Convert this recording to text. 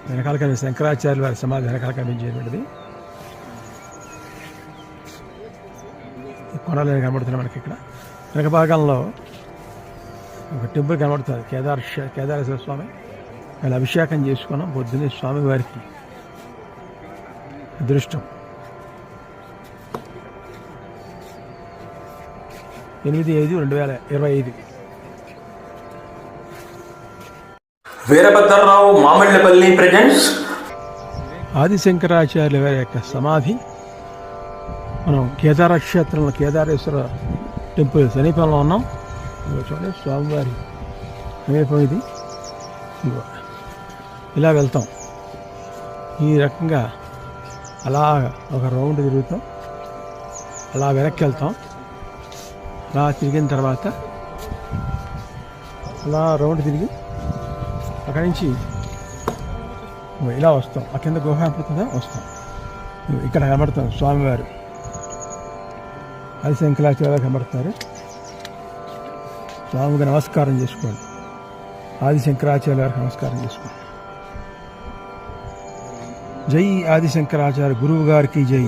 వెనకాల కనిపి శంకరాచార్యుల వారి సమాధి వెనకాల కనిపించేటువంటిది కొండలు కనబడుతున్నాయి మనకి. ఇక్కడ వెనక భాగంలో ఒక టెంపుల్ కనబడుతుంది, కేదారేశ్వర స్వామి. వాళ్ళు అభిషేకం చేసుకున్నాం పొద్దున్నే స్వామివారికి. అదృష్టం 8/5/2025. వీరభద్రరావు మామిళ్ళపల్లి ప్రెజెంట్స్ ఆదిశంకరాచార్యుల వారి యొక్క సమాధి మనం కేదార క్షేత్రంలో కేదారేశ్వర టెంపుల్ సమీపంలో ఉన్నాం. చూడండి స్వామివారి సమీపం ఇది. ఇలా వెళ్తాం, ఈ రకంగా అలా ఒక రౌండ్ తిరుగుతాం, అలా వెనక్కి వెళ్తాం. అలా తిరిగిన తర్వాత అలా రౌండ్ తిరిగి అక్కడి నుంచి ఇలా వస్తాం. ఆ కింద గుహ పడుతుందా వస్తాం. ఇక్కడ కనబడతాం స్వామివారు ఆదిశంకరాచార్య కనబడతారు. స్వామికి నమస్కారం చేసుకోండి, ఆదిశంకరాచార్య గారికి నమస్కారం చేసుకోండి. జై ఆదిశంకరాచార్య గురువు గారికి జై.